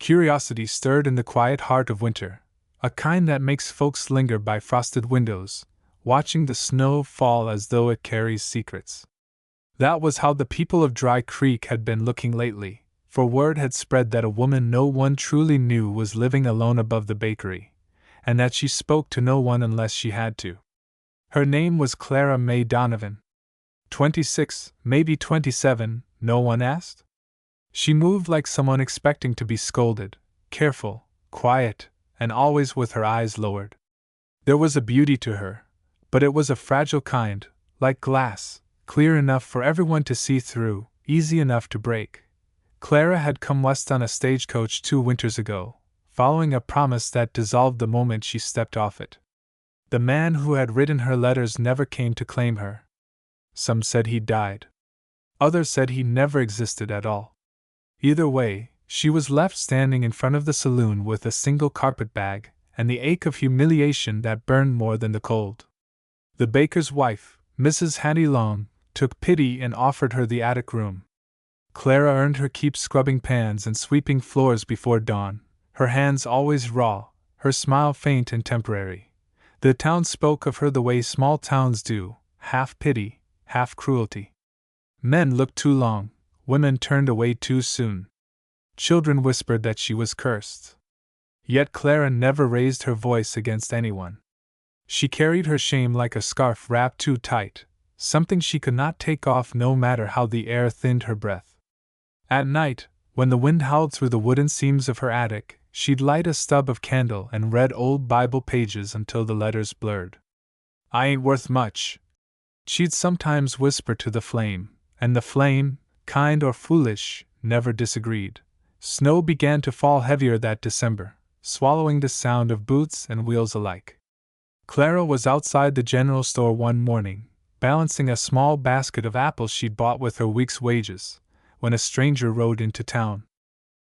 Curiosity stirred in the quiet heart of winter, a kind that makes folks linger by frosted windows, watching the snow fall as though it carries secrets. That was how the people of Dry Creek had been looking lately, for word had spread that a woman no one truly knew was living alone above the bakery, and that she spoke to no one unless she had to. Her name was Clara May Donovan. 26, maybe 27, no one asked? She moved like someone expecting to be scolded, careful, quiet, and always with her eyes lowered. There was a beauty to her, but it was a fragile kind, like glass, clear enough for everyone to see through, easy enough to break. Clara had come west on a stagecoach 2 winters ago, following a promise that dissolved the moment she stepped off it. The man who had written her letters never came to claim her. Some said he died. Others said he never existed at all. Either way, she was left standing in front of the saloon with a single carpet-bag, and the ache of humiliation that burned more than the cold. The baker's wife, Mrs. Hattie Long, took pity and offered her the attic room. Clara earned her keep scrubbing pans and sweeping floors before dawn, her hands always raw, her smile faint and temporary. The town spoke of her the way small towns do, half pity, half cruelty. Men looked too long, women turned away too soon. Children whispered that she was cursed. Yet Clara never raised her voice against anyone. She carried her shame like a scarf wrapped too tight, something she could not take off no matter how the air thinned her breath. At night, when the wind howled through the wooden seams of her attic, she'd light a stub of candle and read old Bible pages until the letters blurred. "I ain't worth much," she'd sometimes whisper to the flame, and the flame, kind or foolish, never disagreed. Snow began to fall heavier that December, swallowing the sound of boots and wheels alike. Clara was outside the general store one morning, balancing a small basket of apples she'd bought with her week's wages, when a stranger rode into town.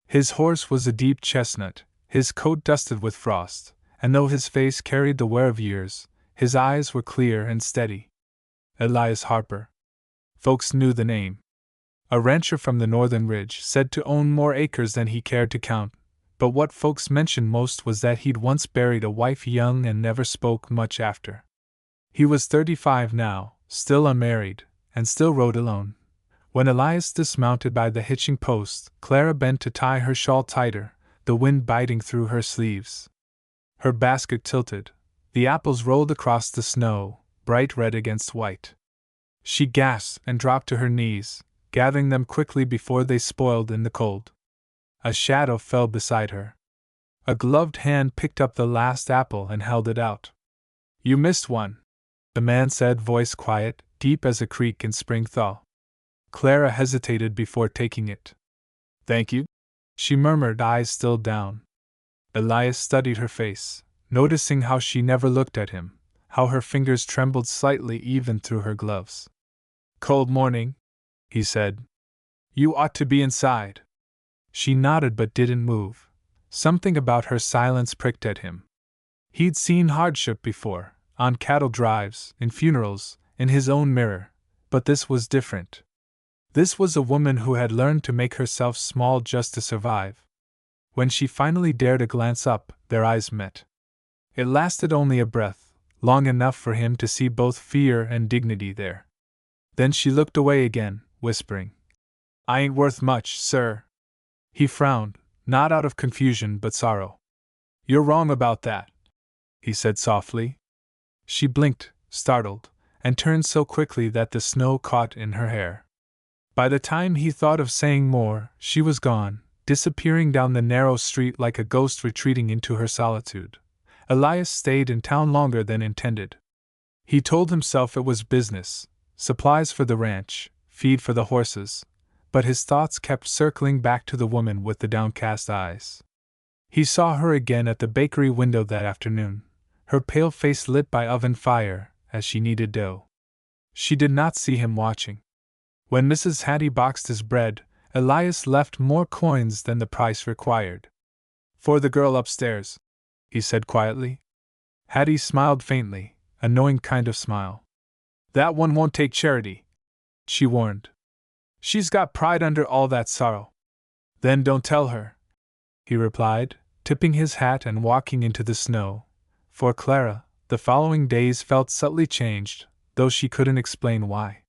His horse was a deep chestnut, his coat dusted with frost, and though his face carried the wear of years, his eyes were clear and steady. Elias Harper. Folks knew the name. A rancher from the northern ridge, said to own more acres than he cared to count, but what folks mentioned most was that he'd once buried a wife young and never spoke much after. He was 35 now, still unmarried, and still rode alone. When Elias dismounted by the hitching post, Clara bent to tie her shawl tighter, the wind biting through her sleeves. Her basket tilted. The apples rolled across the snow, bright red against white. She gasped and dropped to her knees, gathering them quickly before they spoiled in the cold. A shadow fell beside her. A gloved hand picked up the last apple and held it out. "You missed one," the man said, voice quiet, deep as a creek in spring thaw. Clara hesitated before taking it. "Thank you," she murmured, eyes still down. Elias studied her face, noticing how she never looked at him, how her fingers trembled slightly even through her gloves. "Cold morning," he said. "You ought to be inside." She nodded but didn't move. Something about her silence pricked at him. He'd seen hardship before, on cattle drives, in funerals, in his own mirror, but this was different. This was a woman who had learned to make herself small just to survive. When she finally dared a glance up, their eyes met. It lasted only a breath, long enough for him to see both fear and dignity there. Then she looked away again, whispering, "I ain't worth much, sir." He frowned, not out of confusion but sorrow. "You're wrong about that," he said softly. She blinked, startled, and turned so quickly that the snow caught in her hair. By the time he thought of saying more, she was gone, disappearing down the narrow street like a ghost retreating into her solitude. Elias stayed in town longer than intended. He told himself it was business, supplies for the ranch, feed for the horses, but his thoughts kept circling back to the woman with the downcast eyes. He saw her again at the bakery window that afternoon, her pale face lit by oven fire, as she kneaded dough. She did not see him watching. When Mrs. Hattie boxed his bread, Elias left more coins than the price required. "For the girl upstairs," he said quietly. Hattie smiled faintly, a knowing kind of smile. "That one won't take charity," she warned. "She's got pride under all that sorrow." "Then don't tell her." he replied, tipping his hat and walking into the snow. For Clara, the following days felt subtly changed, though she couldn't explain why.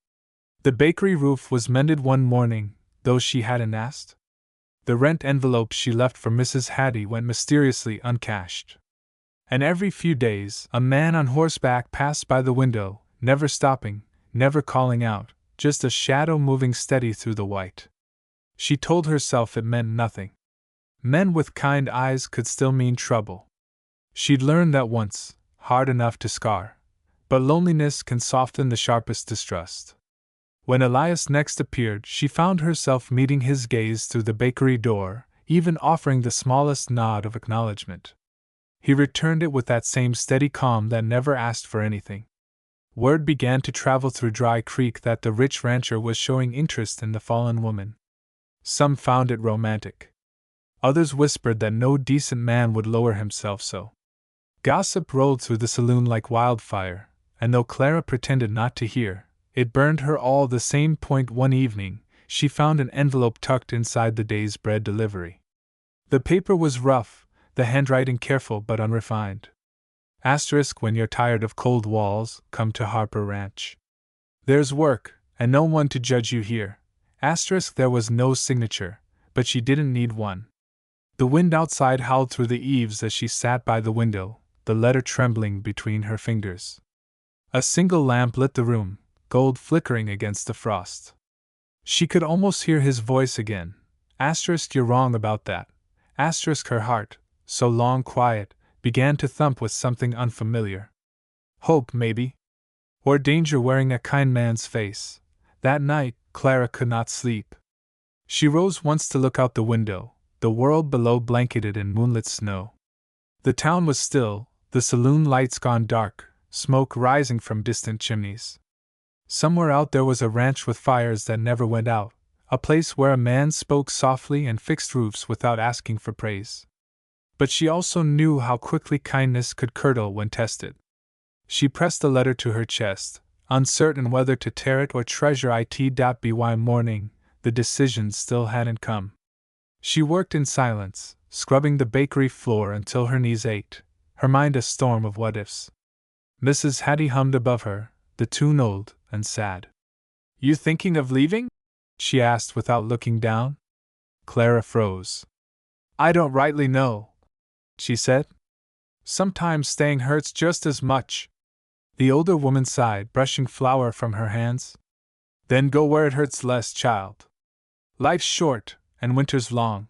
The bakery roof was mended one morning, though she hadn't asked. The rent envelope she left for Mrs. Hattie went mysteriously uncashed. And every few days, a man on horseback passed by the window, never stopping, never calling out, just a shadow moving steady through the white. She told herself it meant nothing. Men with kind eyes could still mean trouble. She'd learned that once, hard enough to scar. But loneliness can soften the sharpest distrust. When Elias next appeared, she found herself meeting his gaze through the bakery door, even offering the smallest nod of acknowledgement. He returned it with that same steady calm that never asked for anything. Word began to travel through Dry Creek that the rich rancher was showing interest in the fallen woman. Some found it romantic. Others whispered that no decent man would lower himself so. Gossip rolled through the saloon like wildfire, and though Clara pretended not to hear, it burned her all the same. One evening, she found an envelope tucked inside the day's bread delivery. The paper was rough, the handwriting careful but unrefined. Asterisk, when you're tired of cold walls, come to Harper Ranch. There's work, and no one to judge you here. Asterisk, there was no signature, but she didn't need one. The wind outside howled through the eaves as she sat by the window, the letter trembling between her fingers. A single lamp lit the room, gold flickering against the frost. She could almost hear his voice again. Asterisk, you're wrong about that. Asterisk, her heart, so long quiet, began to thump with something unfamiliar. Hope, maybe? Or danger wearing a kind man's face. That night, Clara could not sleep. She rose once to look out the window, the world below blanketed in moonlit snow. The town was still, the saloon lights gone dark, smoke rising from distant chimneys. Somewhere out there was a ranch with fires that never went out, a place where a man spoke softly and fixed roofs without asking for praise. But she also knew how quickly kindness could curdle when tested. She pressed the letter to her chest, uncertain whether to tear it or treasure it. By morning, the decision still hadn't come. She worked in silence, scrubbing the bakery floor until her knees ached, her mind a storm of what-ifs. Mrs. Hattie hummed above her, the tune old and sad. You thinking of leaving? She asked without looking down. Clara froze. I don't rightly know, she said. Sometimes staying hurts just as much. The older woman sighed, brushing flour from her hands. Then go where it hurts less, child. Life's short, and winter's long.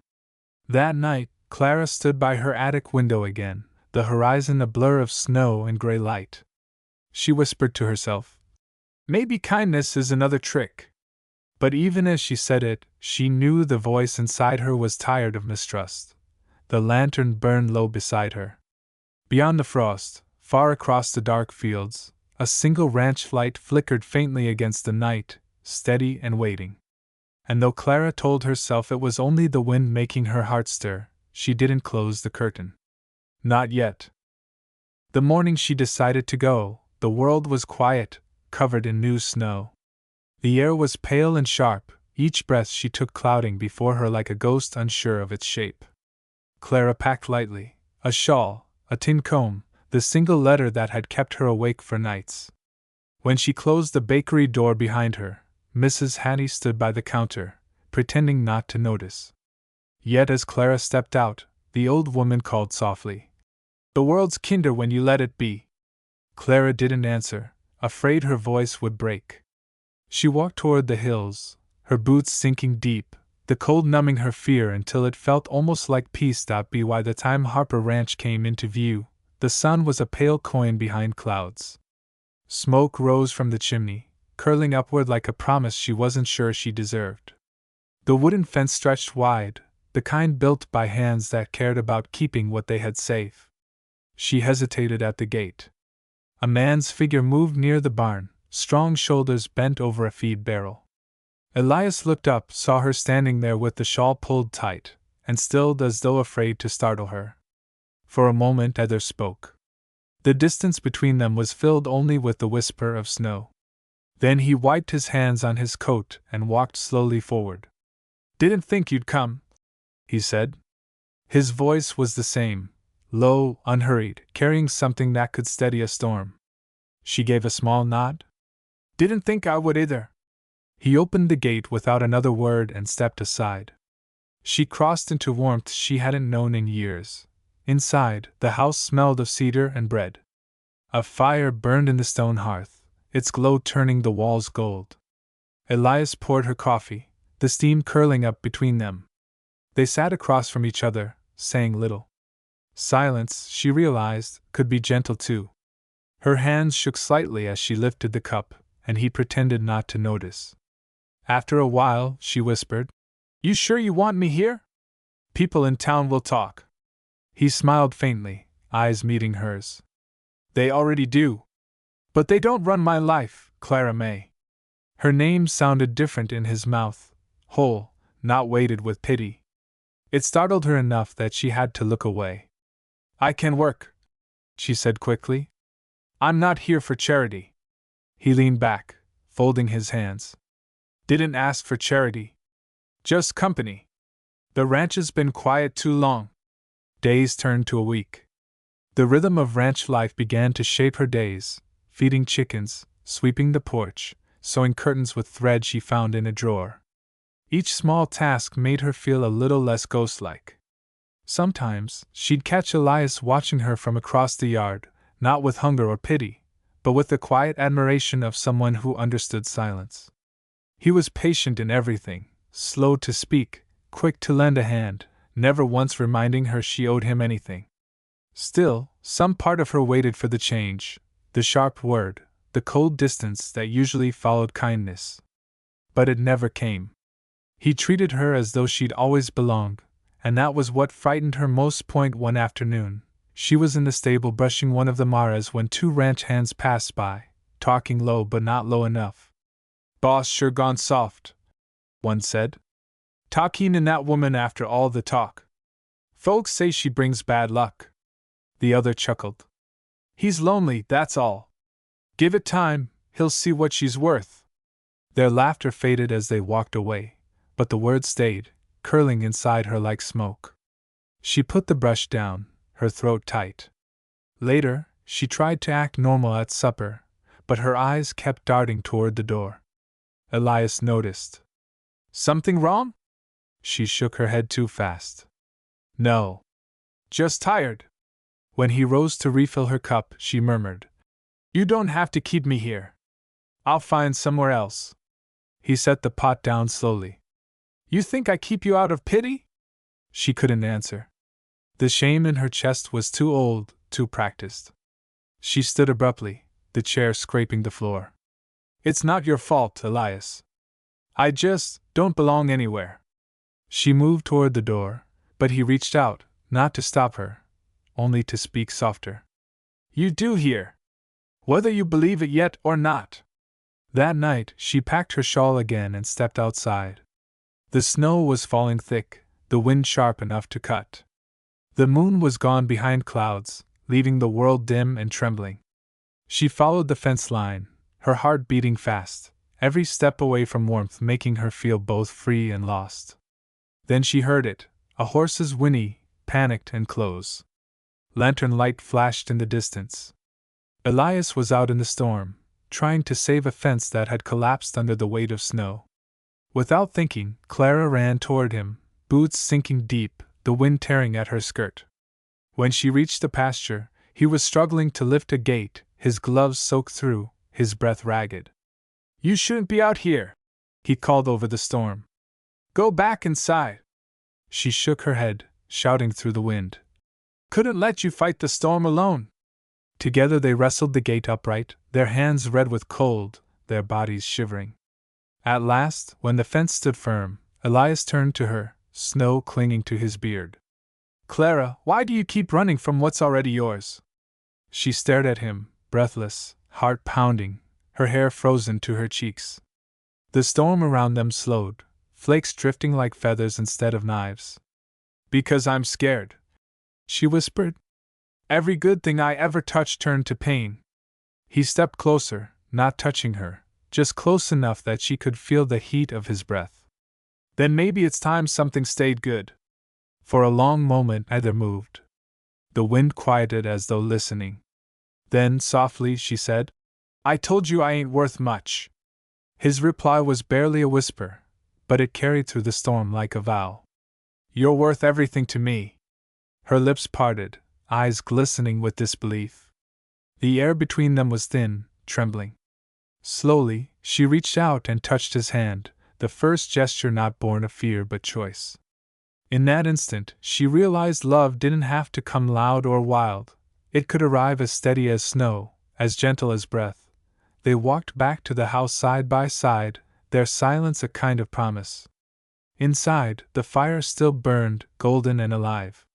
That night, Clara stood by her attic window again, the horizon a blur of snow and gray light. She whispered to herself, maybe kindness is another trick. But even as she said it, she knew the voice inside her was tired of mistrust. The lantern burned low beside her. Beyond the frost, far across the dark fields, a single ranch light flickered faintly against the night, steady and waiting. And though Clara told herself it was only the wind making her heart stir, she didn't close the curtain. Not yet. The morning she decided to go, the world was quiet, covered in new snow. The air was pale and sharp, each breath she took clouding before her like a ghost unsure of its shape. Clara packed lightly, a shawl, a tin comb, the single letter that had kept her awake for nights. When she closed the bakery door behind her, Mrs. Hattie stood by the counter, pretending not to notice. Yet as Clara stepped out, the old woman called softly, "The world's kinder when you let it be." Clara didn't answer, afraid her voice would break. She walked toward the hills, her boots sinking deep, the cold numbing her fear until it felt almost like peace. By the time Harper Ranch came into view, the sun was a pale coin behind clouds. Smoke rose from the chimney, curling upward like a promise she wasn't sure she deserved. The wooden fence stretched wide, the kind built by hands that cared about keeping what they had safe. She hesitated at the gate. A man's figure moved near the barn, strong shoulders bent over a feed barrel. Elias looked up, saw her standing there with the shawl pulled tight, and stilled as though afraid to startle her. For a moment neither spoke. The distance between them was filled only with the whisper of snow. Then he wiped his hands on his coat and walked slowly forward. "Didn't think you'd come," he said. His voice was the same, low, unhurried, carrying something that could steady a storm. She gave a small nod. Didn't think I would either. He opened the gate without another word and stepped aside. She crossed into warmth she hadn't known in years. Inside, the house smelled of cedar and bread. A fire burned in the stone hearth, its glow turning the walls gold. Elias poured her coffee, the steam curling up between them. They sat across from each other, saying little. Silence, she realized, could be gentle too. Her hands shook slightly as she lifted the cup, and he pretended not to notice. After a while, she whispered, You sure you want me here? People in town will talk. He smiled faintly, eyes meeting hers. They already do. But they don't run my life, Clara May. Her name sounded different in his mouth, whole, not weighted with pity. It startled her enough that she had to look away. I can work, she said quickly. I'm not here for charity. He leaned back, folding his hands. Didn't ask for charity. Just company. The ranch has been quiet too long. Days turned to a week. The rhythm of ranch life began to shape her days, feeding chickens, sweeping the porch, sewing curtains with thread she found in a drawer. Each small task made her feel a little less ghost-like. Sometimes, she'd catch Elias watching her from across the yard, not with hunger or pity, but with the quiet admiration of someone who understood silence. He was patient in everything, slow to speak, quick to lend a hand, never once reminding her she owed him anything. Still, some part of her waited for the change, the sharp word, the cold distance that usually followed kindness. But it never came. He treated her as though she'd always belonged, and that was what frightened her most. One afternoon, she was in the stable brushing one of the maras when two ranch hands passed by, talking low but not low enough. Boss sure gone soft, one said. Talking in that woman after all the talk. Folks say she brings bad luck. The other chuckled. He's lonely, that's all. Give it time, he'll see what she's worth. Their laughter faded as they walked away, but the words stayed, curling inside her like smoke. She put the brush down, her throat tight. Later, she tried to act normal at supper, but her eyes kept darting toward the door. Elias noticed. Something wrong? She shook her head too fast. No. Just tired. When he rose to refill her cup, she murmured, You don't have to keep me here. I'll find somewhere else. He set the pot down slowly. You think I keep you out of pity? She couldn't answer. The shame in her chest was too old, too practiced. She stood abruptly, the chair scraping the floor. It's not your fault, Elias. I just don't belong anywhere. She moved toward the door, but he reached out, not to stop her, only to speak softer. You do here. Whether you believe it yet or not. That night, she packed her shawl again and stepped outside. The snow was falling thick, the wind sharp enough to cut. The moon was gone behind clouds, leaving the world dim and trembling. She followed the fence line, her heart beating fast, every step away from warmth making her feel both free and lost. Then she heard it, a horse's whinny, panicked and close. Lantern light flashed in the distance. Elias was out in the storm, trying to save a fence that had collapsed under the weight of snow. Without thinking, Clara ran toward him, boots sinking deep, the wind tearing at her skirt. When she reached the pasture, he was struggling to lift a gate, his gloves soaked through, his breath ragged. You shouldn't be out here, he called over the storm. Go back inside. She shook her head, shouting through the wind. Couldn't let you fight the storm alone. Together they wrestled the gate upright, their hands red with cold, their bodies shivering. At last, when the fence stood firm, Elias turned to her, snow clinging to his beard. Clara, why do you keep running from what's already yours? She stared at him, breathless, heart pounding, her hair frozen to her cheeks. The storm around them slowed, flakes drifting like feathers instead of knives. Because I'm scared, she whispered. Every good thing I ever touched turned to pain. He stepped closer, not touching her, just close enough that she could feel the heat of his breath. Then maybe it's time something stayed good. For a long moment neither moved. The wind quieted as though listening. Then, softly, she said, "I told you I ain't worth much." His reply was barely a whisper, but it carried through the storm like a vow. "You're worth everything to me." Her lips parted, eyes glistening with disbelief. The air between them was thin, trembling. Slowly, she reached out and touched his hand, the first gesture not born of fear but choice. In that instant, she realized love didn't have to come loud or wild. It could arrive as steady as snow, as gentle as breath. They walked back to the house side by side, their silence a kind of promise. Inside, the fire still burned, golden and alive.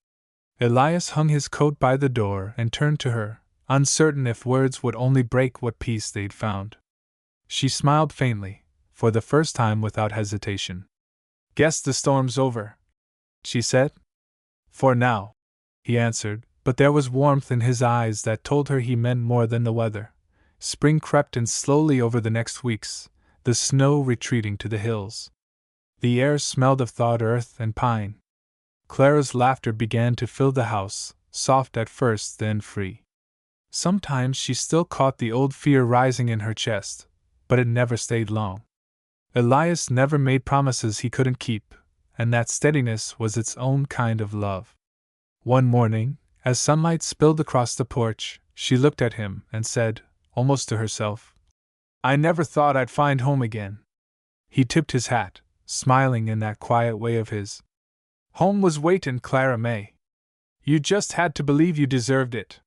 Elias hung his coat by the door and turned to her, uncertain if words would only break what peace they'd found. She smiled faintly, for the first time without hesitation. "Guess the storm's over," she said. "For now," he answered, but there was warmth in his eyes that told her he meant more than the weather. Spring crept in slowly over the next weeks, the snow retreating to the hills. The air smelled of thawed earth and pine. Clara's laughter began to fill the house, soft at first, then free. Sometimes she still caught the old fear rising in her chest, but it never stayed long. Elias never made promises he couldn't keep, and that steadiness was its own kind of love. One morning, as sunlight spilled across the porch, she looked at him and said, almost to herself, "I never thought I'd find home again." He tipped his hat, smiling in that quiet way of his. "Home was waitin', Clara May. You just had to believe you deserved it."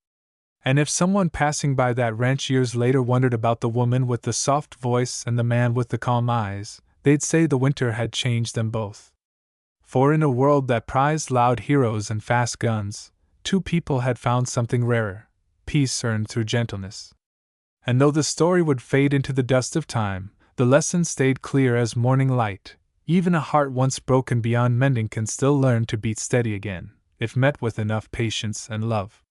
And if someone passing by that ranch years later wondered about the woman with the soft voice and the man with the calm eyes, they'd say the winter had changed them both. For in a world that prized loud heroes and fast guns, two people had found something rarer, peace earned through gentleness. And though the story would fade into the dust of time, the lesson stayed clear as morning light. Even a heart once broken beyond mending can still learn to beat steady again, if met with enough patience and love.